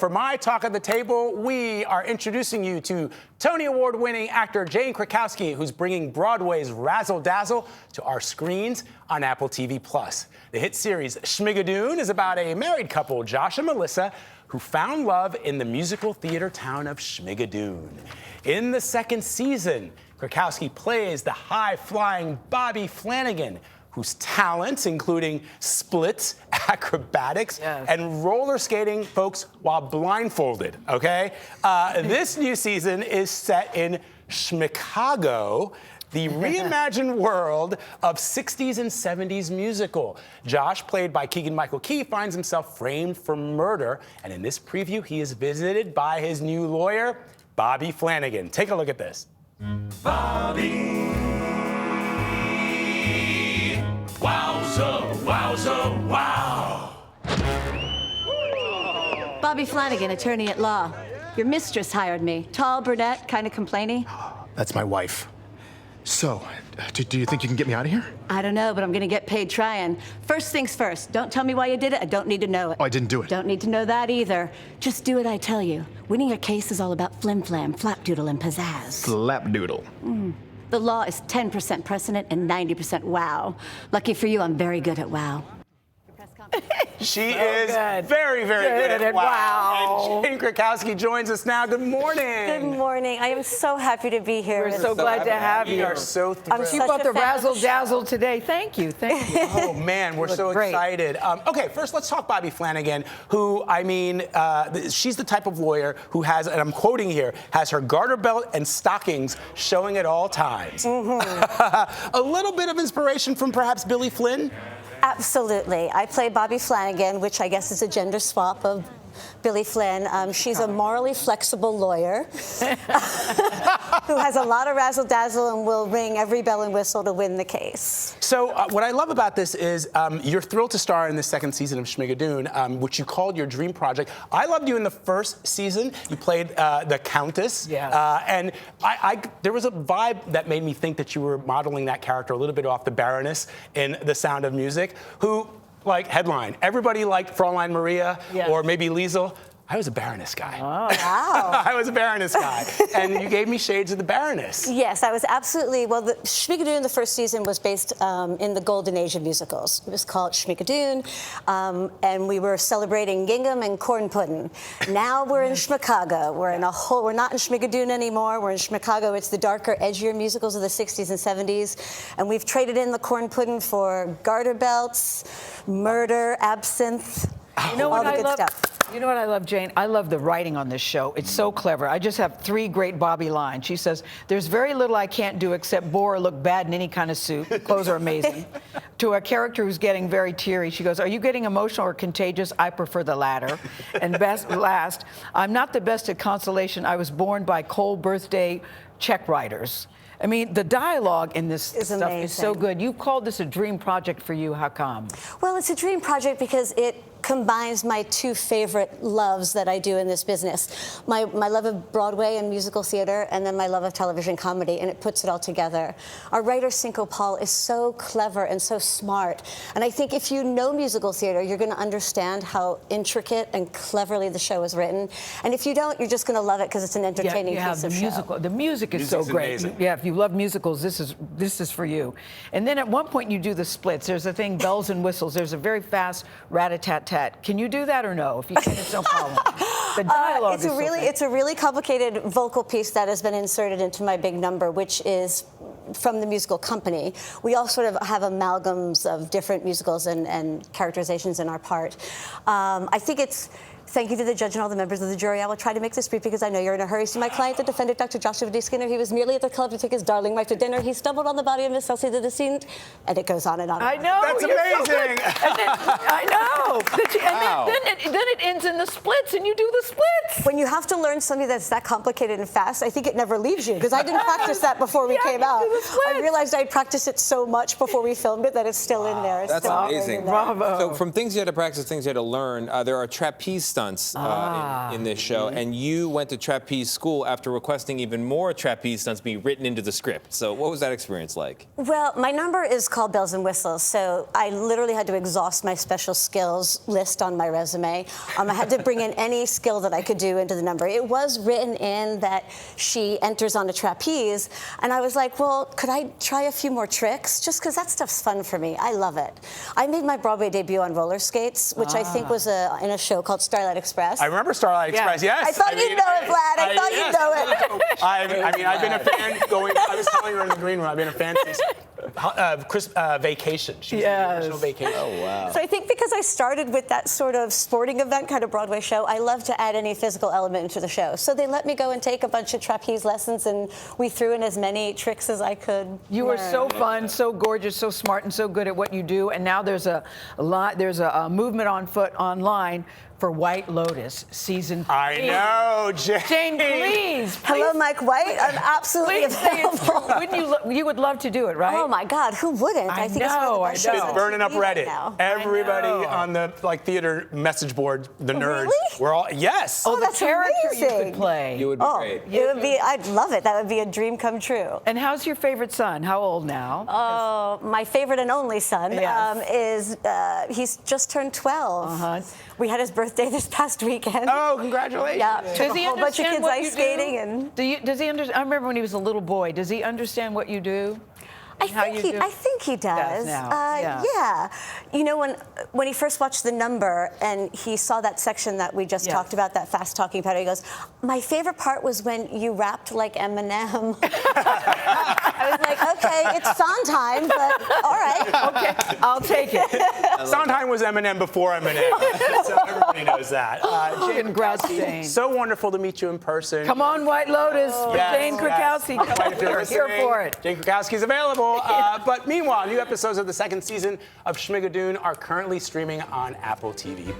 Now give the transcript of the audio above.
for my talk at the table, we are introducing you to Tony Award-winning actor Jane Krakowski, who's bringing Broadway's razzle-dazzle to our screens on Apple TV+. The hit series Schmigadoon is about a married couple, Josh and Melissa, who found love in the musical theater town of Schmigadoon. In the second season, Krakowski plays the high-flying Bobby Flanagan, whose talents, including splits, acrobatics, and roller skating, folks, while blindfolded, okay? This new season is set in Schmicago, the reimagined world of 60s and 70s musical. Josh, played by Keegan-Michael Key, finds himself framed for murder, and in this preview, he is visited by his new lawyer, Bobby Flanagan. Take a look at this. Bobby. Wowza, wowza, wow. Bobby Flanagan, attorney at law. Your mistress hired me. Tall, brunette, kind of complainy. That's my wife. So, do you think you can get me out of here? I don't know, but I'm gonna get paid trying. First things first, don't tell me why you did it. I don't need to know it. Oh, I didn't do it. Don't need to know that either. Just do what I tell you. Winning a case is all about flim-flam, flapdoodle, and pizzazz. Flapdoodle. The law is 10% precedent and 90% wow. Lucky for you, I'm very good at wow. She is very, very good at wow. And Jane Krakowski joins us now. Good morning. Good morning. I am so happy to be here. We're so glad to have you. We are so thrilled. You brought the razzle-dazzle today. Thank you. Thank you. Oh, man, we're so excited. Okay, first, let's talk Bobby Flanagan, who, I mean, she's the type of lawyer who has, and I'm quoting here, has her garter belt and stockings showing at all times. A little bit of inspiration from perhaps Billy Flynn? Absolutely. I play Bobby Flanagan, which I guess is a gender swap of Billy Flynn. She's a morally flexible lawyer who has a lot of razzle-dazzle and will ring every bell and whistle to win the case. So what I love about this is you're thrilled to star in the second season of Schmigadoon, which you called your dream project. I loved you in the first season. You played the Countess. And there was a vibe that made me think that you were modeling that character a little bit off the Baroness in The Sound of Music, who, like, headline, everybody liked Fraulein Maria or maybe Liesel. I was a Baroness guy. Oh, wow. I was a Baroness guy. And you gave me shades of the Baroness. Yes, I was absolutely, well, the Schmigadoon, the first season, was based in the golden age of musicals. It was called Schmigadoon, and we were celebrating gingham and corn pudding. Now we're in Schmicago. We're not in Schmigadoon anymore. We're in Schmicago. It's the darker, edgier musicals of the 60s and 70s. And we've traded in the corn pudding for garter belts, murder, absinthe, You know all what the good stuff. You know what I love, Jane? I love the writing on this show. It's so clever. I just have 3 great Bobby lines. She says, "There's very little I can't do except bore or look bad in any kind of suit. Clothes are amazing." To a character who's getting very teary, she goes, "Are you getting emotional or contagious? I prefer the latter." And last, "I'm not the best at consolation. I was born by cold birthday check writers." I mean, the dialogue in this stuff is so good. You called this a dream project for you. How come? Well, it's a dream project because it combines my 2 favorite loves that I do in this business. My love of Broadway and musical theater, and then my love of television comedy, and it puts it all together. Our writer, Cinco Paul, is so clever and so smart. And I think if you know musical theater, you're going to understand how intricate and cleverly the show is written. And if you don't, you're just going to love it because it's an entertaining piece of show. The music is so great. Amazing. Yeah, if you love musicals, this is for you. And then at one point you do the splits. There's a thing, bells and whistles. There's a very fast rat-a-tat-tat. Can you do that or no? If you can, it's no problem. The dialogue it's a really complicated vocal piece that has been inserted into my big number, which is from the musical company. We all sort of have amalgams of different musicals and characterizations in our part. I think it's Thank you to the judge and all the members of the jury. I will try to make this brief because I know you're in a hurry. So my client, the defendant, Dr. Joshua D. Skinner, he was merely at the club to take his darling wife to dinner. He stumbled on the body of Miss Elsie, the decedent, and it goes on and on. I know. That's amazing. I know. And then it ends in the splits, and you do the splits. When you have to learn something that's that complicated and fast, I think it never leaves you, because I didn't practice that before we came out. I realized I'd practiced it so much before we filmed it that it's still in there. It's That's still amazing. in there. Bravo. So from things you had to practice, things you had to learn, there are trapeze stunts stunts in this show, and you went to trapeze school after requesting even more trapeze stunts be written into the script. So what was that experience like? Well, my number is called Bells and Whistles, so I literally had to exhaust my special skills list on my resume. I had to bring in any skill that I could do into the number. It was written in that she enters on a trapeze, and I was like, well, could I try a few more tricks? Just because that stuff's fun for me. I love it. I made my Broadway debut on roller skates, which I think was in a show called Starlight Express. I remember Starlight Express, yes. I thought you'd know it, Vlad. I thought you'd know it. I mean, I've been a fan going, I was telling her in the green room, I've been a fan since Vacation. She was in the original Vacation. Oh, wow. So I think because I started with that sort of sporting event kind of Broadway show, I love to add any physical element into the show. So they let me go and take a bunch of trapeze lessons, and we threw in as many tricks as I could. You were so fun, so gorgeous, so smart, and so good at what you do. And now there's a movement on foot online for White Lotus season 3. I know, Jane. Jane, please. Hello, Mike White. I'm absolutely available. Wouldn't you would love to do it, right? Oh my God, who wouldn't? I think know, it's one of the best shows I know. It's burning up on TV right Reddit. now. Everybody on the theater message board, the nerds, Really? we're all yes. Oh, the that's character you amazing. could play. You would be great. It would be. I'd love it. That would be a dream come true. And how's your favorite son? How old now? Oh, my favorite and only son Yes. is he's just turned 12. We had his birthday this past weekend. Oh, congratulations. Yeah, Does took he a whole bunch of understand kids what ice you skating do? and. Does he understand? I remember when he was a little boy. Does he understand what you do? I think he does. now. Yeah. You know, when he first watched the number and he saw that section that we just talked about, that fast talking pattern, he goes, "My favorite part was when you rapped like Eminem." I was like, okay, it's Sondheim, but all right. Okay, I'll take it. Sondheim was Eminem before Eminem, so everybody knows that. Jane Congrats, Krakowski, Jane. so wonderful to meet you in person. Come on, White Lotus. For Yes, Jane Krakowski. yes. Come on, If you're we're here listening, for it. Jane Krakowski's available. But meanwhile, new episodes of the second season of Schmigadoon are currently streaming on Apple TV+.